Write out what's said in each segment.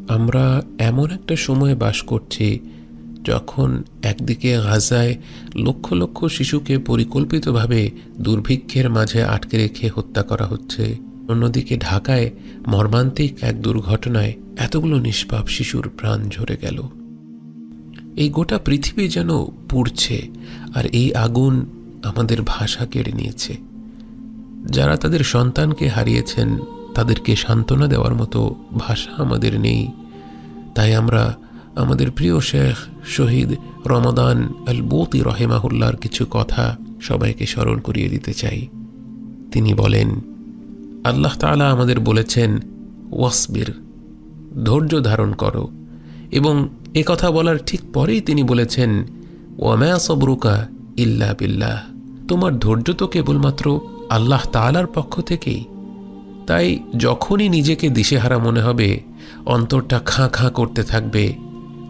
আমরা এমন একটা সময়ে বাস করছি যখন একদিকে গাজায় লক্ষ লক্ষ শিশুকে পরিকল্পিতভাবে দুর্ভিক্ষের মাঝে আটকে রেখে হত্যা করা হচ্ছে, অন্যদিকে ঢাকায় মর্মান্তিক এক দুর্ঘটনায় এতগুলো নিষ্পাপ শিশুর প্রাণ ঝরে গেল। এই গোটা পৃথিবী যেন পুড়ছে, আর এই আগুন আমাদের ভাষা কেড়ে নিয়েছে। যারা তাদের সন্তানকে হারিয়েছেন তাদেরকে সান্ত্বনা দেওয়ার মতো ভাষা আমাদের নেই। তাই আমরা আমাদের প্রিয় শেখ শহীদ রমাদান আল বৌতি রহেমাহুল্লাহর কিছু কথা সবাইকে স্মরণ করিয়ে দিতে চাই। তিনি বলেন, আল্লাহ তাআলা আমাদের বলেছেন, ওয়াসবির, ধৈর্য ধারণ করো। এবং এ কথা বলার ঠিক পরেই তিনি বলেছেন, ওয়ামা সবরুকা ইল্লা বিল্লাহ, তোমার ধৈর্য তো কেবলমাত্র আল্লাহ তাআলার পক্ষ থেকেই। তাই যখনই নিজেকে দিশেহারা মনে হবে, অন্তরটা খাঁ খাঁ করতে থাকবে,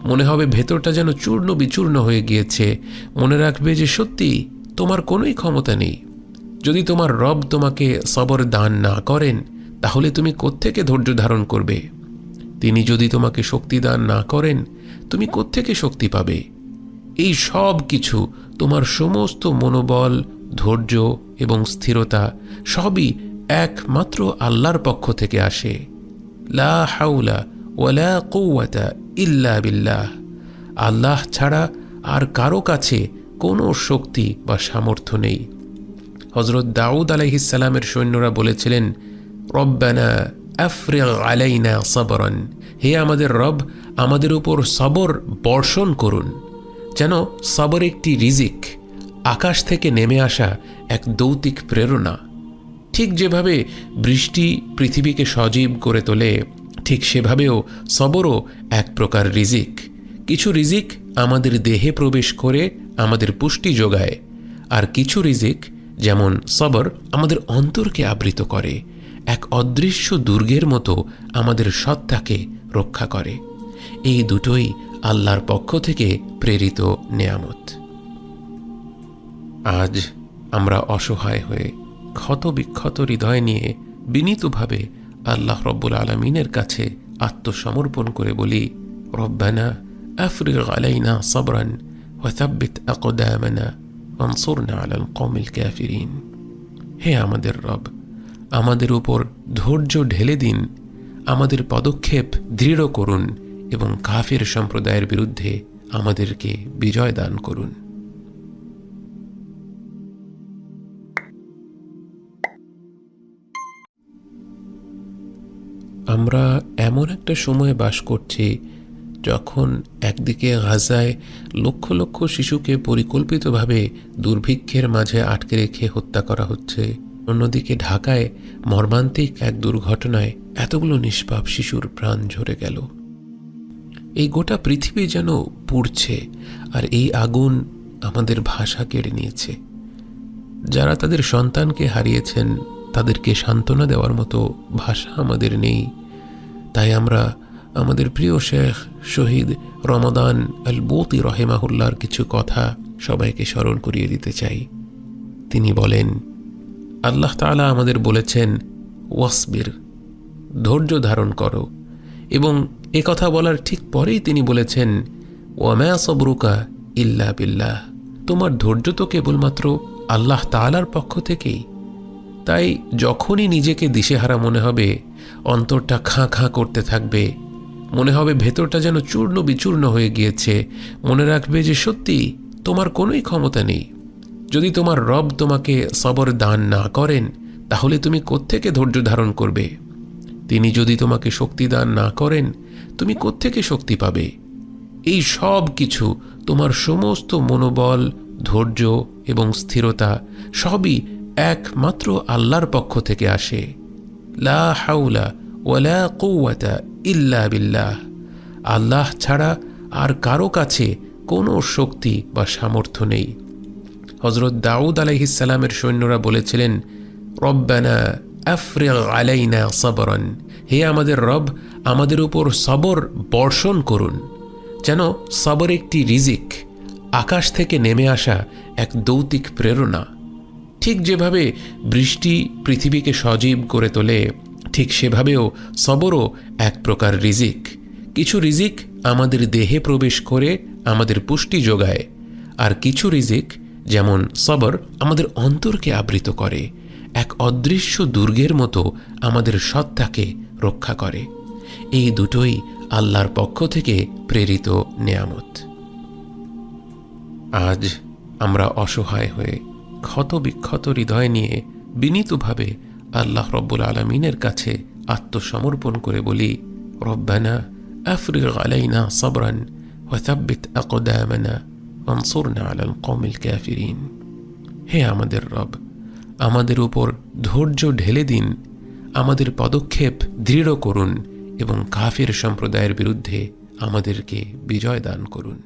মনে হবে ভেতরটা যেন চূর্ণ বিচূর্ণ হয়ে গিয়েছে, মনে রাখবে যে সত্যি তোমার কোনোই ক্ষমতা নেই। যদি তোমার রব তোমাকে সবর দান না করেন, তাহলে তুমি কোত্থেকে ধৈর্য ধারণ করবে? তিনি যদি তোমাকে শক্তি দান না করেন, তুমি কোত্থেকে শক্তি পাবে? এই সব কিছু, তোমার সমস্ত মনোবল, ধৈর্য এবং স্থিরতা সবই একমাত্র আল্লাহর পক্ষ থেকে আসে। লা হাওলা ওয়ালা কুওয়াতা ইল্লা বিল্লাহ। আল্লাহ ছাড়া আর কারো কাছে কোনো শক্তি বা সামর্থ্য নেই। হযরত দাউদ আলাইহিস সালামের সৈন্যরা বলেছিলেন, রব্বানা আফরিগ আলাইনা সাবরান, হে আমাদের রব, আমাদের উপর সবর বর্ষণ করুন। যেন সবর একটি রিজিক, আকাশ থেকে নেমে আসা এক দৌতিক প্রেরণা। ঠিক যেভাবে বৃষ্টি পৃথিবীকে সজীব করে তোলে, ঠিক সেভাবেও সবরও এক প্রকার রিজিক। কিছু রিজিক আমাদের দেহে প্রবেশ করে আমাদের পুষ্টি যোগায়, আর কিছু রিজিক যেমন সবর আমাদের অন্তরকে আবৃত করে, এক অদৃশ্য দুর্গের মতো আমাদের সত্তাকে রক্ষা করে। এই দুটোই আল্লাহর পক্ষ থেকে প্রেরিত নেয়ামত। আজ আমরা অসহায় হয়ে ক্ষত বিক্ষত হৃদয় নিয়ে বিনীতভাবে আল্লাহ রব্বুল আলামিনের কাছে আত্মসমর্পণ করে বলি, রব্বানা আফরিগ আলাইনা সাবরান ওয়া সাব্বিত আকদামানা ওয়ানসুরনা আলাল কওমিল কাফিরিন। হে আমাদের রব, আমাদের উপর ধৈর্য ঢেলে দিন, আমাদের পদক্ষেপ দৃঢ় করুন এবং কাফির সম্প্রদায়ের বিরুদ্ধে আমাদেরকে বিজয় দান করুন। আমরা এমন একটা সময়ে বাস করছি যখন একদিকে গাজায় লক্ষ লক্ষ শিশুকে পরিকল্পিতভাবে দুর্ভিক্ষের মাঝে আটকে রেখে হত্যা করা হচ্ছে, অন্যদিকে ঢাকায় মর্মান্তিক এক দুর্ঘটনায় এতগুলো নিষ্পাপ শিশুর প্রাণ ঝরে গেল। এই গোটা পৃথিবী যেন পুড়ছে, আর এই আগুন আমাদের ভাষা কেড়ে নিয়েছে। যারা তাদের সন্তানকে হারিয়েছেন তাদেরকে সান্ত্বনা দেওয়ার মতো ভাষা আমাদের নেই। তাই আমরা আমাদের প্রিয় শেখ শহীদ রমাদান আল বৌতি রহেমাহুল্লাহর কিছু কথা সবাইকে স্মরণ করিয়ে দিতে চাই। তিনি বলেন, আল্লাহ তাআলা আমাদের বলেছেন, ওয়াসবির, ধৈর্য ধারণ করো। এবং এ কথা বলার ঠিক পরেই তিনি বলেছেন, ওয়ামা সবরুকা ইল্লা বিল্লাহ, তোমার ধৈর্য তো কেবলমাত্র আল্লাহ তাআলার পক্ষ থেকেই। তাই যখনই নিজেকে দিশেহারা মনে হবে, অন্তরটা খাঁ খাঁ করতে থাকবে, মনে হবে ভেতরটা যেন চূর্ণ বিচূর্ণ হয়ে গিয়েছে, মনে রাখবে যে সত্যি তোমার কোনোই ক্ষমতা নেই। যদি তোমার রব তোমাকে সবর দান না করেন, তাহলে তুমি কোত্থেকে ধৈর্য ধারণ করবে? তিনি যদি তোমাকে শক্তি দান না করেন, তুমি কোত্থেকে শক্তি পাবে? এই সব কিছু, তোমার সমস্ত মনোবল, ধৈর্য এবং স্থিরতা সবই একমাত্র আল্লাহর পক্ষ থেকে আসে। লা হাওলা ওয়ালা কুওয়াতা ইল্লা বিল্লাহ। আল্লাহ ছাড়া আর কারো কাছে কোনো শক্তি বা সামর্থ্য নেই। হযরত দাউদ আলাইহিস সালামের সৈন্যরা বলেছিলেন, রব্বানা আফরিগ আলাইনা সাবরান, হে আমাদের রব, আমাদের উপর সবর বর্ষণ করুন। যেন সবর একটি রিজিক, আকাশ থেকে নেমে আসা এক দৌতিক প্রেরণা। ঠিক যেভাবে বৃষ্টি পৃথিবীকে সজীব করে তোলে, ঠিক সেভাবেও সবরও এক প্রকার রিজিক। কিছু রিজিক আমাদের দেহে প্রবেশ করে আমাদের পুষ্টি যোগায়, আর কিছু রিজিক যেমন সবর আমাদের অন্তরকে আবৃত করে, এক অদৃশ্য দুর্গের মতো আমাদের সত্তাকে রক্ষা করে। এই দুটোই আল্লাহর পক্ষ থেকে প্রেরিত নেয়ামত। আজ আমরা অসহায় হয়ে ক্ষত বিক্ষত হৃদয় নিয়ে বিনীতভাবে আল্লাহ রব্বুল আলমিনের কাছে আত্মসমর্পণ করে বলি, রব্বানা আফরিগ আলাইনা সাবরান ওয়া সাব্বিত আকদামানা ওয়ানসুরনা আলাল কওমিল কাফিরিন। হে আমাদের রব, আমাদের উপর ধৈর্য ঢেলে দিন, আমাদের পদক্ষেপ দৃঢ় করুন এবং কাফির সম্প্রদায়ের বিরুদ্ধে আমাদেরকে বিজয় দান করুন।